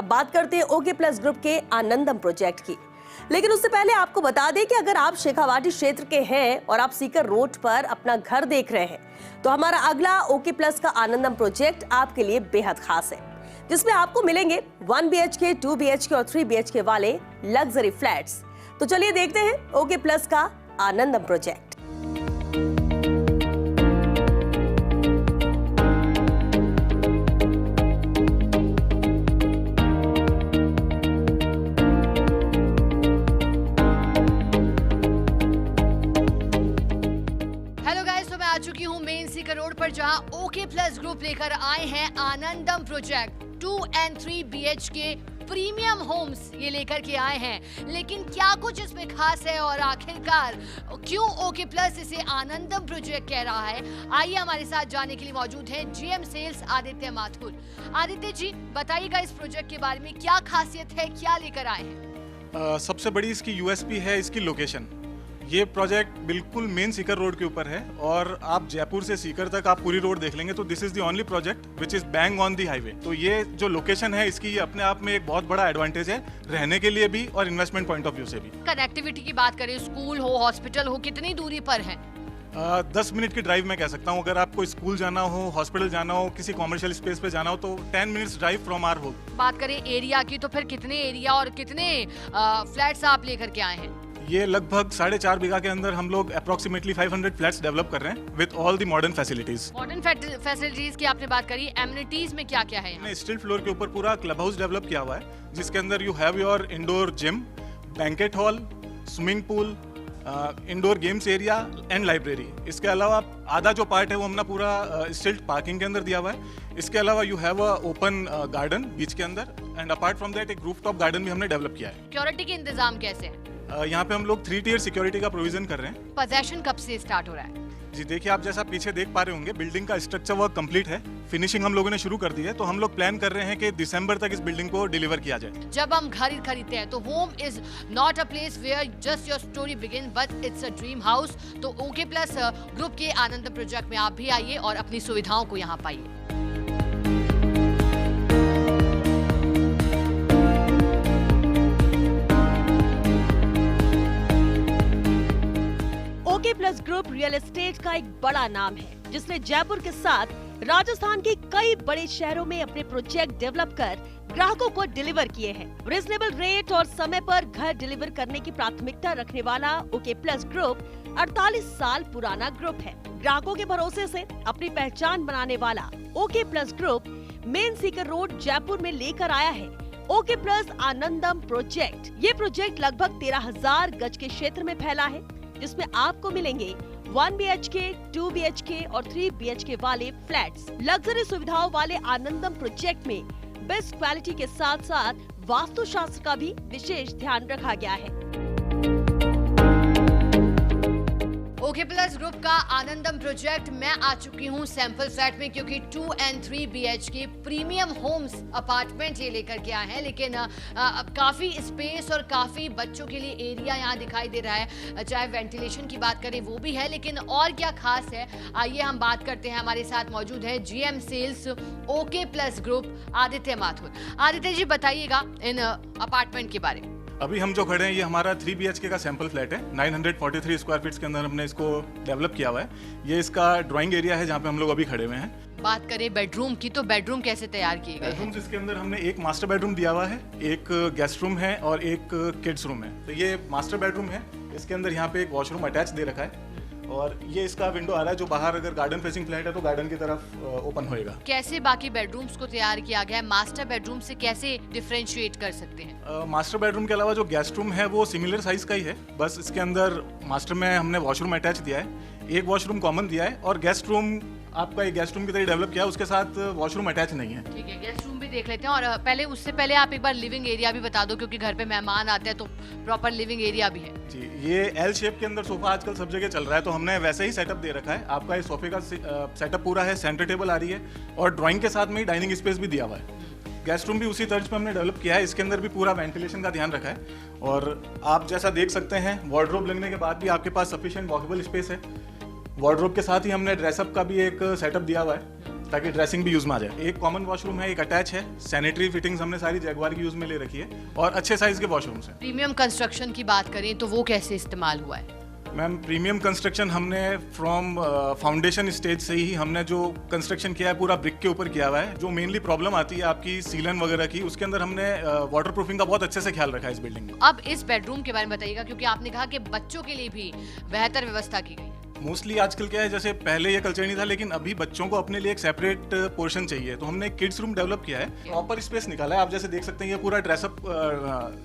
बात करते हैं ओके प्लस ग्रुप के आनंदम प्रोजेक्ट की। लेकिन उससे पहले आपको बता दें कि अगर आप शेखावाटी क्षेत्र के हैं और आप सीकर रोड पर अपना घर देख रहे हैं, तो हमारा अगला ओके प्लस का आनंदम प्रोजेक्ट आपके लिए बेहद खास है, जिसमें आपको मिलेंगे 1 BHK, 2 BHK और 3 BHK वाले लग्जरी फ्लैट्स। तो चलिए देखते हैं ओके प्लस का आनंदम प्रोजेक्ट। चुकी हूँ मेन सीकर रोड पर, जहां ओके प्लस ग्रुप लेकर आए हैं आनंदम प्रोजेक्ट 2 और 3 BHK प्रीमियम होम्स ये लेकर के आए हैं। लेकिन क्या कुछ इसमें खास है और आखिरकार क्यों ओके प्लस इसे आनंदम प्रोजेक्ट कह रहा है, आइए हमारे साथ जानने के लिए मौजूद हैं GM सेल्स आदित्य माथुर। आदित्य जी, बताइएगा इस प्रोजेक्ट के बारे में, क्या खासियत है, क्या लेकर आए हैं? सबसे बड़ी इसकी USP है इसकी लोकेशन। ये प्रोजेक्ट बिल्कुल मेन सीकर रोड के ऊपर है और आप जयपुर से सीकर तक आप पूरी रोड देख लेंगे तो this is the only project which is bang on the highway. तो ये जो लोकेशन है इसकी ये अपने आप में एक बहुत बड़ा एडवांटेज है, रहने के लिए भी और इन्वेस्टमेंट पॉइंट ऑफ व्यू से भी। कनेक्टिविटी की बात करें, स्कूल हो, हॉस्पिटल हो, कितनी दूरी पर है? 10 मिनट की ड्राइव मैं कह सकता हूँ। अगर आपको स्कूल जाना हो, हॉस्पिटल जाना हो, किसी कॉमर्शियल स्पेस पे जाना हो तो 10 minutes drive from our home. बात करें एरिया की, तो फिर कितने एरिया और कितने फ्लैट्स आप लेकर के आए हैं? ये लगभग 4.5 बीघा के अंदर हम लोग अप्रोक्सीमेटली 500 फ्लैट्स डेवलप कर रहे हैं with all the modern facilities. Modern facilities की आपने बात करी, एमिनिटीज में क्या क्या है? हमने स्टील फ्लोर के ऊपर पूरा क्लब हाउस डेवलप किया हुआ है, जिसके अंदर you have your indoor gym, banquet hall, swimming pool, indoor games area and library. इसके अलावा आधा जो पार्ट है वो हमने पूरा स्टिल्ट पार्किंग के अंदर दिया हुआ है। इसके अलावा you have a open garden बीच के अंदर एंड अपार्ट फ्रॉम दैट एक रूफटॉप गार्डन भी हमने डेवलप किया है। सिक्योरिटी के इंतजाम कैसे है? यहाँ पे हम लोग 3 tier सिक्योरिटी का प्रोविजन कर रहे हैं। पोजेशन कब से स्टार्ट हो रहा है? जी देखिए, आप जैसा पीछे देख पा रहे होंगे बिल्डिंग का स्ट्रक्चर वर्क कंप्लीट है, फिनिशिंग हम लोगों ने शुरू कर दी है। तो हम लोग प्लान कर रहे हैं कि दिसंबर तक इस बिल्डिंग को डिलीवर किया जाए। जब हम घर खरीदते हैं तो home is not a place where just your story begin but it's a dream house. तो ओके प्लस ग्रुप के आनंद प्रोजेक्ट में आप भी आइए और अपनी सुविधाओं को यहाँ पाइए। Okay plus group real estate का एक बड़ा नाम है, जिसने जयपुर के साथ राजस्थान के कई बड़े शहरों में अपने प्रोजेक्ट डेवलप कर ग्राहकों को डिलीवर किए हैं। रिजनेबल रेट और समय पर घर डिलीवर करने की प्राथमिकता रखने वाला ओके प्लस ग्रुप 48 साल पुराना ग्रुप है। ग्राहकों के भरोसे से अपनी पहचान बनाने वाला okay plus group main Sikar road Jaipur में लेकर आया है ओके प्लस आनंदम प्रोजेक्ट। ये प्रोजेक्ट लगभग 13,000 गज के क्षेत्र में फैला है, जिसमें आपको मिलेंगे 1 BHK, 2 BHK और 3 BHK वाले फ्लैट्स। लग्जरी सुविधाओं वाले आनंदम प्रोजेक्ट में बेस्ट क्वालिटी के साथ साथ वास्तुशास्त्र का भी विशेष ध्यान रखा गया है। ओके प्लस ग्रुप का आनंदम प्रोजेक्ट मैं आ चुकी हूँ सैंपल फ्लैट में, क्योंकि 2 और 3 BHK प्रीमियम होम्स अपार्टमेंट ये लेकर के आए हैं। लेकिन काफी स्पेस और काफी बच्चों के लिए एरिया यहाँ दिखाई दे रहा है। चाहे वेंटिलेशन की बात करें वो भी है, लेकिन और क्या खास है आइए हम बात करते हैं। हमारे साथ मौजूद है GM sales okay plus group Aditya Mathur. Aditya ji, बताइएगा इन अपार्टमेंट के बारे में। अभी हम जो खड़े हैं ये हमारा 3 BHK का सैंपल फ्लैट है। 943 स्क्वायर फीट्स के अंदर हमने इसको डेवलप किया हुआ है। ये इसका ड्राइंग एरिया है जहाँ पे हम लोग अभी खड़े हुए हैं। बात करें बेडरूम की, तो बेडरूम कैसे तैयार किए गए हैं? इसके अंदर हमने एक मास्टर बेडरूम दिया हुआ है, एक गेस्ट रूम है और एक किड्स रूम है। तो ये मास्टर बेडरूम है, इसके अंदर यहाँ पे एक वॉशरूम अटैच दे रखा है और ये इसका विंडो आ रहा है जो बाहर अगर गार्डन फेसिंग फ्लैट है तो गार्डन की तरफ ओपन होएगा। कैसे बाकी बेडरूम्स को तैयार किया गया है? मास्टर बेडरूम से कैसे डिफरेंशिएट कर सकते हैं? मास्टर बेडरूम के अलावा जो गेस्ट रूम है वो सिमिलर साइज का ही है, बस इसके अंदर मास्टर में हमने वॉशरूम अटैच दिया है, एक वॉशरूम कॉमन दिया है और गेस्ट रूम आपका एक गेस्ट रूम की तरह डेवलप किया है, उसके साथ वॉशरूम अटैच नहीं है। ठीक है, गेस्ट रूम भी देख लेते हैं। और पहले उससे पहले आप एक बार लिविंग एरिया भी बता दो, क्योंकि घर पे मेहमान आते हैं तो प्रॉपर लिविंग एरिया भी है। जी, ये एल शेप के अंदर सोफा आजकल सब जगह चल रहा है, तो हमने वैसे ही सेटअप दे रखा है। आपका ये सोफे का सेटअप पूरा है, सेंटर टेबल आ रही है और ड्राइंग के साथ में ही डाइनिंग स्पेस भी दिया हुआ है। गेस्ट रूम भी उसी तर्ज पे हमने डेवलप किया है, इसके अंदर भी पूरा वेंटिलेशन का ध्यान रखा है। और आप जैसा देख सकते हैं वार्डरोब लगने के बाद भी आपके पास सफिशिएंट वॉकेबल स्पेस है। वार्डरोब के साथ ही हमने ड्रेसअप का भी एक सेटअप दिया हुआ है। ताकि ड्रेसिंग भी यूज में आ जाए। एक कॉमन वॉशरूम है, एक अटैच है। सैनिटरी फिटिंग्स हमने सारी जैगवार की यूज में ले रखी है और अच्छे साइज के वॉशरूम्स हैं। प्रीमियम कंस्ट्रक्शन की बात करें तो वो कैसे इस्तेमाल हुआ है? मैम, प्रीमियम कंस्ट्रक्शन हमने फ्रॉम फाउंडेशन स्टेज से ही हमने जो कंस्ट्रक्शन किया है पूरा ब्रिक के ऊपर किया हुआ है। जो मेनली प्रॉब्लम आती है आपकी सीलन वगैरह की, उसके अंदर हमने वाटर प्रूफिंग का बहुत अच्छे से ख्याल रखा है इस बिल्डिंग में। अब इस बेडरूम के बारे में बताइएगा, क्योंकि आपने कहा कि बच्चों के लिए भी बेहतर व्यवस्था की गई है। मोस्टली आजकल क्या है, जैसे पहले ये कल्चर नहीं था, लेकिन अभी बच्चों को अपने लिए एक सेपरेट पोर्शन चाहिए, तो हमने एक किड्स रूम डेवलप किया है। प्रॉपर स्पेस निकाला है। आप जैसे देख सकते हैं, ये पूरा ड्रेसअप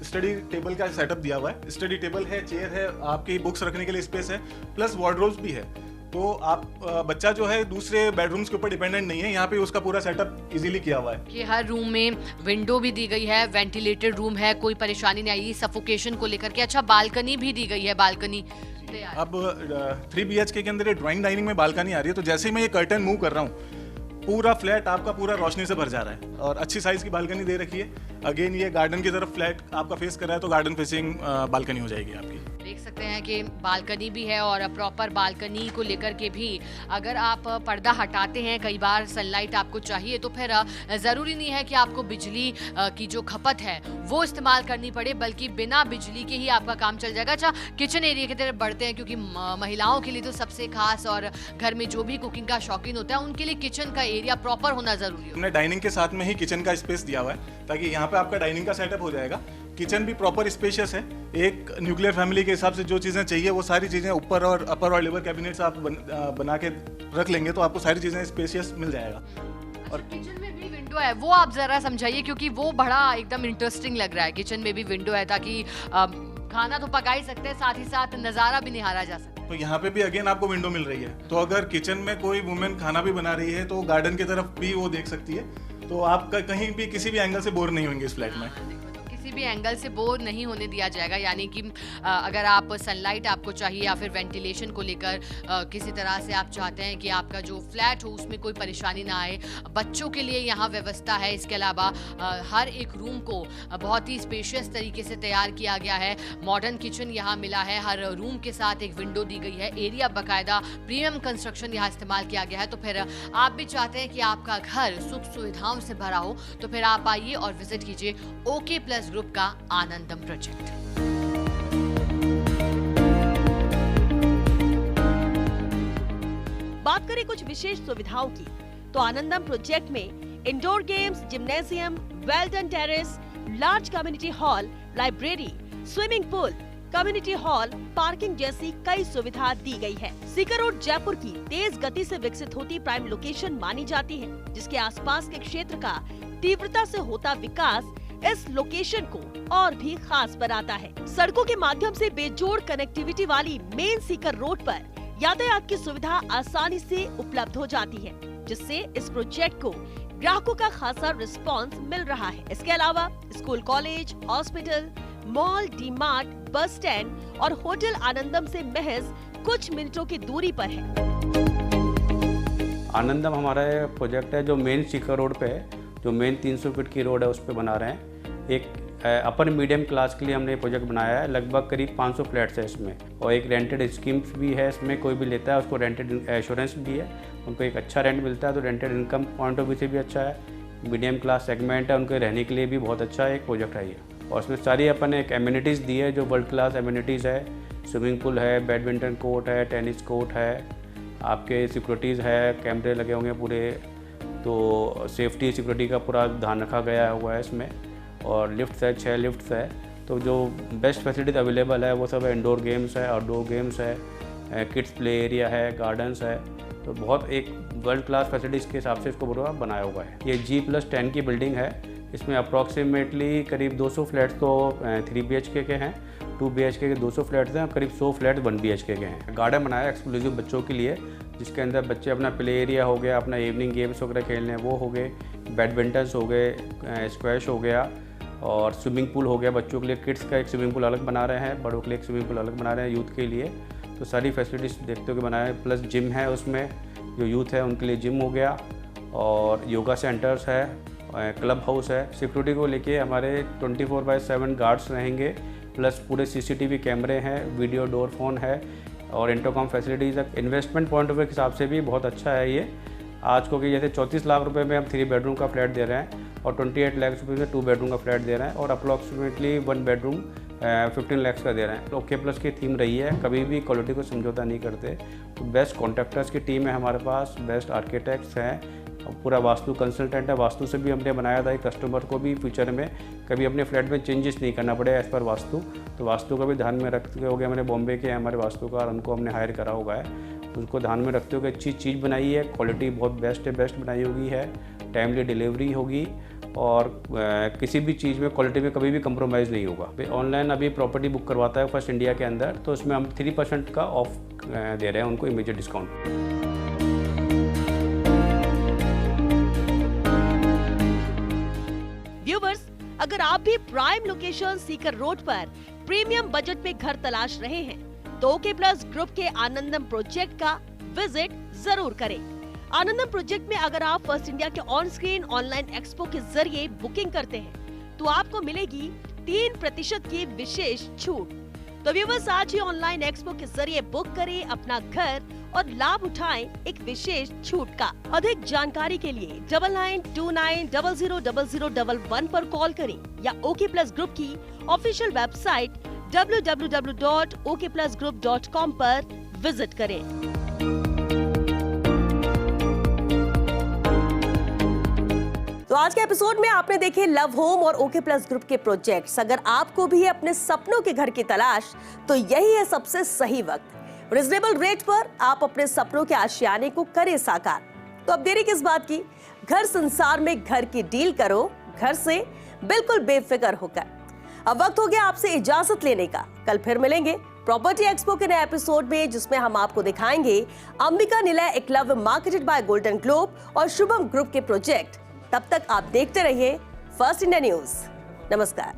स्टडी टेबल का सेटअप दिया हुआ है। स्टडी टेबल है, चेयर है, आपकी बुक्स रखने के लिए स्पेस है, प्लस वार्डरोब्स भी है। तो आप बच्चा जो है दूसरे बेडरूम्स के ऊपर डिपेंडेंट नहीं है, यहाँ पे उसका पूरा सेटअप इजीली किया हुआ है। कि हर रूम में विंडो भी दी गई है, वेंटिलेटेड रूम है, कोई परेशानी नहीं आई सफोकेशन को लेकर के। अच्छा, बालकनी भी दी गई है, बालकनी अब 3 BHK के अंदर ये ड्राइंग डाइनिंग में बालकनी आ रही है, तो जैसे ही मैं ये कर्टन मूव कर रहा हूँ, पूरा फ्लैट आपका पूरा रोशनी से भर जा रहा है और अच्छी साइज की बालकनी दे रखी है। अगेन ये गार्डन की तरफ फ्लैट आपका फेस कर रहा है, तो गार्डन फेसिंग बालकनी हो जाएगी आपकी। देख सकते हैं कि बालकनी भी है और प्रॉपर बालकनी को लेकर के भी अगर आप पर्दा हटाते हैं, कई बार सनलाइट आपको चाहिए, तो फिर ज़रूरी नहीं है कि आपको बिजली की जो खपत है वो इस्तेमाल करनी पड़े, बल्कि बिना बिजली के ही आपका काम चल जाएगा। अच्छा, किचन एरिया की तरफ बढ़ते हैं, क्योंकि महिलाओं के लिए तो सबसे खास और घर में जो भी कुकिंग का शौकीन होता है उनके लिए किचन का एरिया प्रॉपर होना जरूरी है। हमने डाइनिंग के साथ में ही किचन का स्पेस दिया हुआ है, ताकि यहाँ पे आपका डाइनिंग का सेटअप हो जाएगा। किचन भी प्रॉपर स्पेशियस है। एक न्यूक्लियर फैमिली के हिसाब से जो चीज़ें चाहिए वो सारी चीज़ें ऊपर और अपर और लोअर कैबिनेट्स आप बना के रख लेंगे, तो आपको सारी चीज़ें स्पेशियस मिल जाएगा। और किचन में भी विंडो है, वो आप जरा समझाइए, क्योंकि वो बड़ा एकदम इंटरेस्टिंग लग रहा है। किचन में भी विंडो है, ताकि खाना तो पका ही सकते हैं, साथ ही साथ नज़ारा भी निहारा जा सकता है। तो यहाँ पे भी अगेन आपको विंडो मिल रही है, तो अगर किचन में कोई वुमेन खाना भी बना रही है तो गार्डन की तरफ भी वो देख सकती है, तो आप कहीं भी किसी भी एंगल से बोर नहीं होंगे इस फ्लैट में। किसी भी एंगल से बोर नहीं होने दिया जाएगा, यानी कि अगर आप सनलाइट आपको चाहिए या फिर वेंटिलेशन को लेकर किसी तरह से आप चाहते हैं कि आपका जो फ्लैट हो उसमें कोई परेशानी ना आए, बच्चों के लिए यहाँ व्यवस्था है। इसके अलावा हर एक रूम को बहुत ही स्पेशियस तरीके से तैयार किया गया है। मॉडर्न किचन यहाँ मिला है, हर रूम के साथ एक विंडो दी गई है, एरिया बाकायदा प्रीमियम कंस्ट्रक्शन यहाँ इस्तेमाल किया गया है। तो फिर आप भी चाहते हैं कि आपका घर सुख सुविधाओं से भरा हो, तो फिर आप आइए और विजिट कीजिए ओके प्लस ग्रुप का आनंदम प्रोजेक्ट। बात करें कुछ विशेष सुविधाओं की, तो आनंदम प्रोजेक्ट में indoor games, gymnasium, well done terrace, large community hall, library, swimming pool, community hall, parking जैसी कई सुविधा दी गई है। सीकर रोड जयपुर की तेज गति से विकसित होती प्राइम लोकेशन मानी जाती है, जिसके आसपास के क्षेत्र का तीव्रता से होता विकास इस लोकेशन को और भी खास बनाता है। सड़कों के माध्यम से बेजोड़ कनेक्टिविटी वाली मेन सीकर रोड पर यातायात की सुविधा आसानी से उपलब्ध हो जाती है, जिससे इस प्रोजेक्ट को ग्राहकों का खासा रिस्पांस मिल रहा है। इसके अलावा school, college, hospital, mall, D mart, bus stand और होटल आनंदम से महज कुछ मिनटों की दूरी पर है। आनंदम हमारा प्रोजेक्ट है जो मेन सीकर रोड पे है, जो मेन 300 फीट की रोड है उस पर बना रहे हैं। एक अपर मीडियम क्लास के लिए हमने ये प्रोजेक्ट बनाया है। लगभग करीब 500 फ्लैट्स है इसमें, और एक रेंटेड स्कीम्स भी है इसमें। कोई भी लेता है उसको रेंटेड एश्योरेंस भी है, उनको एक अच्छा रेंट मिलता है, तो rented income point of view से भी अच्छा है। मीडियम क्लास सेगमेंट है, उनके रहने के लिए भी बहुत अच्छा एक प्रोजेक्ट है ये। और उसमें सारी अपन एक एम्यूनिटीज़ दी है जो वर्ल्ड क्लास एम्यूनिटीज़ है। स्विमिंग पूल है, बैडमिंटन कोर्ट है, टेनिस कोर्ट है, आपके सिक्योरिटीज़ है, कैमरे लगे होंगे पूरे, तो सेफ्टी सिक्योरिटी का पूरा ध्यान रखा गया हुआ है इसमें। और लिफ्ट्स है, 6 लिफ्ट्स है। तो जो बेस्ट फैसिलिटीज अवेलेबल है वो सब है। इंडोर गेम्स है, आउटडोर गेम्स है, किड्स प्ले एरिया है, गार्डन्स है। तो बहुत एक वर्ल्ड क्लास फैसिलिटीज़ के हिसाब से इसको पूरा बनाया हुआ है। ये G+10 की बिल्डिंग है। इसमें अप्रॉक्सीमेटली करीब 200 फ्लैट्स तो 3 BHK के हैं, 2 BHK के 200 फ्लैट्स हैं, और करीब 100 फ्लैट्स 1 BHK के हैं। गार्डन बनाया एक्सक्लूसिव बच्चों के लिए, जिसके अंदर बच्चे अपना प्ले एरिया हो गया, अपना इवनिंग गेम्स वगैरह खेलने वो हो गए, बैडमिंटन्स हो गए, स्क्वैश हो गया, और स्विमिंग पूल हो गया बच्चों के लिए। किड्स का एक स्विमिंग पूल अलग बना रहे हैं, बड़ों के लिए एक स्विमिंग पूल अलग बना रहे हैं यूथ के लिए। तो सारी फैसिलिटीज़ देखते हो कि बनाया है। प्लस जिम है उसमें, जो यूथ है उनके लिए जिम हो गया, और योगा सेंटर्स है, क्लब हाउस है। सिक्योरिटी को लेके हमारे 24/7 गार्ड्स रहेंगे, प्लस पूरे CCTV कैमरे हैं, वीडियो डोर फोन है, और इंटरकॉम फैसिलिटीज़ है। इन्वेस्टमेंट पॉइंट ऑफ व्यू के हिसाब से भी बहुत अच्छा है ये। आज को कि जैसे 34 लाख रुपए में हम 3 बेडरूम का फ्लैट दे रहे हैं और 28 लाख रुपए में 2 बेडरूम का फ्लैट दे रहे हैं और अप्रॉक्सीमेटली 1 बेडरूम 15 लाख का दे रहे हैं। ओके प्लस की थीम रही है, कभी भी क्वालिटी को समझौता नहीं करते। तो बेस्ट कॉन्ट्रैक्टर्स की टीम है हमारे पास, बेस्ट आर्किटेक्ट्स हैं, पूरा वास्तु कंसल्टेंट है। वास्तु से भी हमने बनाया था कस्टमर को भी फ्यूचर में कभी अपने फ्लैट में चेंजेस नहीं करना पड़े एज़ पर वास्तु। तो वास्तु का भी ध्यान में रखते हुए हमने बॉम्बे के हमारे वास्तुकार, उनको हमने हायर करा हुआ है। उसको ध्यान में रखते हुए अच्छी चीज़ बनाई है, क्वालिटी बहुत बेस्ट बनाई होगी है, टाइमली डिलीवरी होगी और किसी भी चीज़ में क्वालिटी में कभी भी कंप्रोमाइज़ नहीं होगा। ऑनलाइन अभी प्रॉपर्टी बुक करवाता है फर्स्ट इंडिया के अंदर, तो उसमें हम 3% का ऑफ दे रहे हैं उनको, इमीडिएट डिस्काउंट। व्यूवर्स, अगर आप भी प्राइम लोकेशन सीकर रोड पर प्रीमियम बजट में घर तलाश रहे हैं तो ओके प्लस ग्रुप के आनंदम प्रोजेक्ट का विजिट जरूर करें। आनंदम प्रोजेक्ट में अगर आप फर्स्ट इंडिया के ऑन स्क्रीन ऑनलाइन एक्सपो के जरिए बुकिंग करते हैं तो आपको मिलेगी 3% की विशेष छूट। तो व्यूवर्स, आज ही ऑनलाइन एक्सपो के जरिए बुक करें अपना घर और लाभ उठाएं एक विशेष छूट का। अधिक जानकारी के लिए 9929000011 पर कॉल करें या ओके प्लस ग्रुप की ऑफिशियल वेबसाइट www.okplusgroup.com पर विजिट करें। तो आज के एपिसोड में आपने देखे लव होम और ओके प्लस ग्रुप के प्रोजेक्ट्स। अगर आपको भी है अपने सपनों के घर की तलाश तो यही है सबसे सही वक्त। रिजनेबल रेट पर आप अपने सपनों के आशियाने को करें साकार। तो अब देरी किस बात की, घर संसार में घर की डील करो घर से बिल्कुल बेफिक्र होकर। अब वक्त हो गया आपसे इजाजत लेने का। कल फिर मिलेंगे प्रॉपर्टी एक्सपो के नए एपिसोड में, जिसमें हम आपको दिखाएंगे Ambika Nilay Eklavya marketed by golden globe और शुभम ग्रुप के प्रोजेक्ट। तब तक आप देखते रहिए फर्स्ट इंडिया न्यूज। नमस्कार।